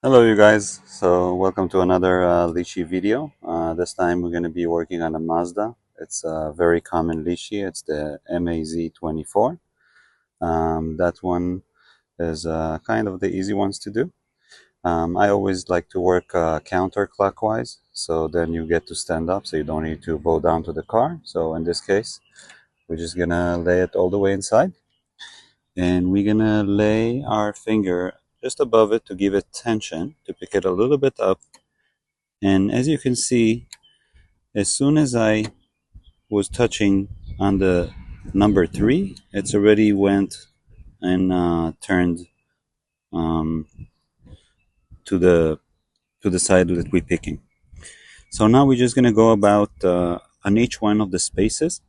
Hello you guys, so welcome to another Lishi video. This time we're going to be working on a Mazda. It's a very common Lishi, it's the MAZ24. That one is kind of the easy ones to do. I always like to work counterclockwise, so then you get to stand up so you don't need to bow down to the car. So in this case, we're just going to lay it all the way inside. And we're going to lay our finger just above it to give it tension, to pick it a little bit up. And as you can see, as soon as I was touching on the number 3, it's already went and turned um, to the side that we're picking. So now we're just gonna go about on each one of the spaces.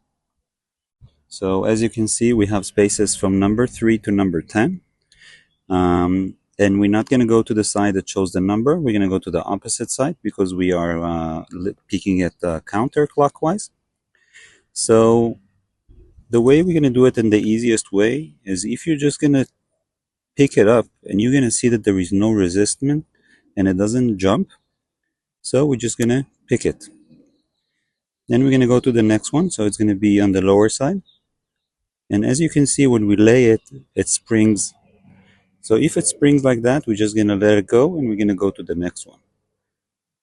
So as you can see, we have spaces from number 3 to number 10. And we're not going to go to the side that shows the number. We're going to go to the opposite side because we are picking it counterclockwise. So the way we're going to do it in the easiest way is if you're just going to pick it up and you're going to see that there is no resistance and it doesn't jump. So we're just going to pick it. Then we're going to go to the next one. So it's going to be on the lower side. And as you can see, when we lay it, it springs. So if it springs like that, we're just going to let it go and we're going to go to the next one.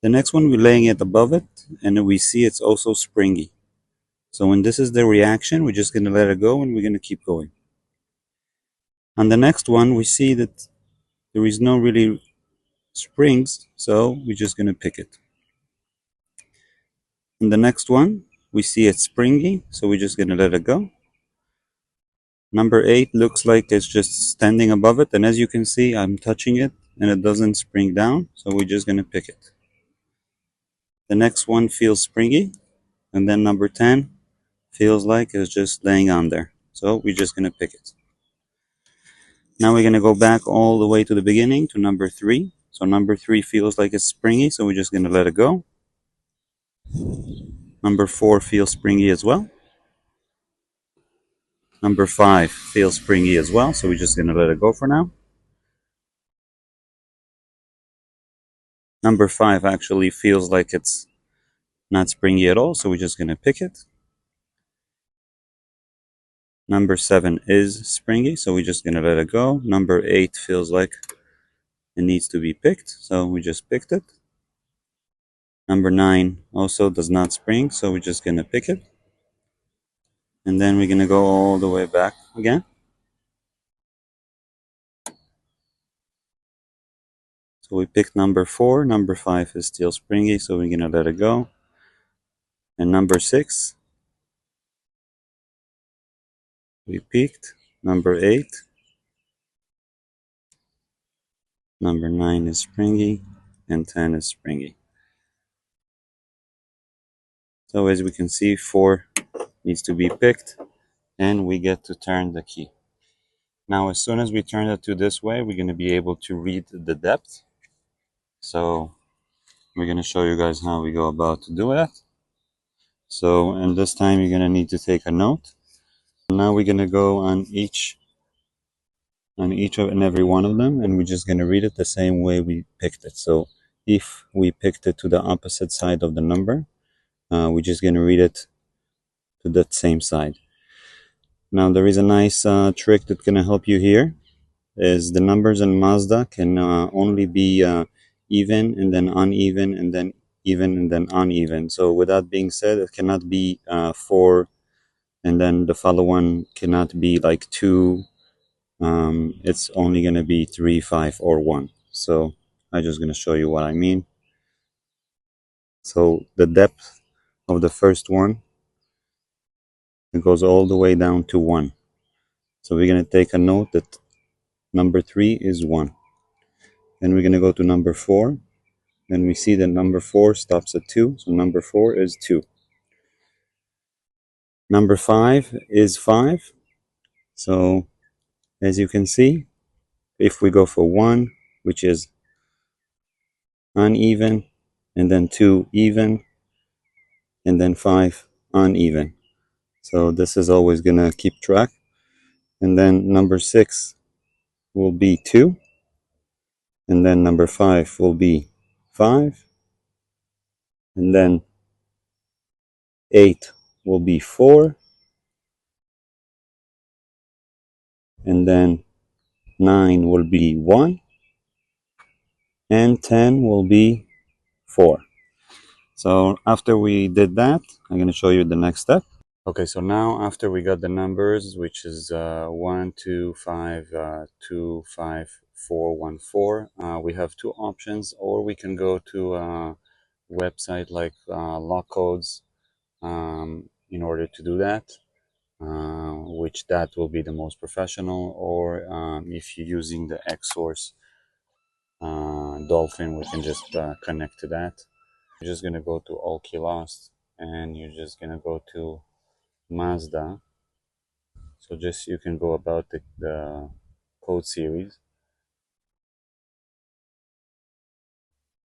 The next one, we're laying it above it and we see it's also springy. So when this is the reaction, we're just going to let it go and we're going to keep going. On the next one, we see that there is no really springs, so we're just going to pick it. On the next one, we see it's springy, so we're just going to let it go. Number 8 looks like it's just standing above it, and as you can see, I'm touching it and it doesn't spring down, so we're just going to pick it. The next one feels springy, and then number 10 feels like it's just laying on there, so we're just going to pick it. Now we're going to go back all the way to the beginning to number 3. So number 3 feels like it's springy, so we're just going to let it go. Number 4 feels springy as well. Number 5 feels springy as well, so we're just going to let it go for now. Number 5 actually feels like it's not springy at all, so we're just going to pick it. Number 7 is springy, so we're just going to let it go. Number 8 feels like it needs to be picked, so we just picked it. Number 9 also does not spring, so we're just going to pick it. And then we're going to go all the way back again. So we picked number 4. Number 5 is still springy, so we're going to let it go. And number 6, we picked. Number 8. Number 9 is springy, and 10 is springy. So as we can see, 4 needs to be picked, and we get to turn the key. Now, as soon as we turn it to this way, we're going to be able to read the depth. So we're going to show you guys how we go about to do that. So, and this time you're going to need to take a note. Now we're going to go on each and every one of them, and we're just going to read it the same way we picked it. So if we picked it to the opposite side of the number, we're just going to read it to that same side. Now there is a nice trick that's going to help you here, is the numbers in Mazda can only be even and then uneven and then even and then uneven. So with that being said, it cannot be 4 and then the follow one cannot be like 2. It's only going to be 3, 5, or 1. So I'm just going to show you what I mean. So the depth of the first one, it goes all the way down to 1. So we're going to take a note that number 3 is 1. Then we're going to go to number 4. Then we see that number 4 stops at 2. So number 4 is 2. Number 5 is 5. So as you can see, if we go for 1, which is uneven, and then 2 even, and then 5 uneven. So this is always going to keep track. And then number 6 will be 2. and then number 5 will be 5, and then 8 will be 4, and then 9 will be 1, and 10 will be 4. So after we did that, I'm going to show you the next step. Okay, so now after we got the numbers, which is 1, 2, 5, 2, 5, 4, 1, 4, we have two options, or we can go to a website like Lock Codes in order to do that, which that will be the most professional, or if you're using the X-Source Dolphin, we can just connect to that. You're just gonna go to All Key Lost, and you're just gonna go to Mazda. So just you can go about the code series.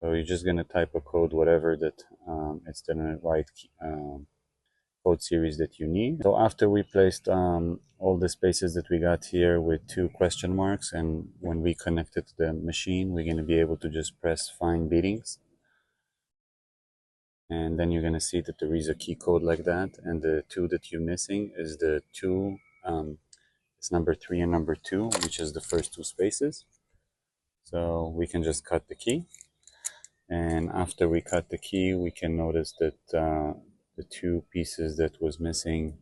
So you're just gonna type a code, whatever that it's the right code series that you need. So after we placed all the spaces that we got here with 2 question marks, and when we connect it to the machine, we're gonna be able to just press find beatings. And then you're gonna see that there is a key code like that, and the 2 that you're missing is the 2, it's number 3 and number 2, which is the first 2 spaces. So we can just cut the key, and after we cut the key, we can notice that the 2 pieces that was missing,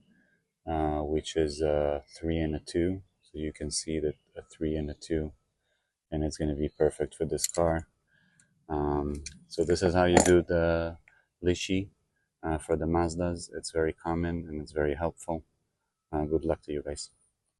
which is a 3 and a 2, so you can see that a 3 and a 2, and it's going to be perfect for this car. So this is how you do the Lishi for the Mazdas. It's very common and it's very helpful. Good luck to you guys.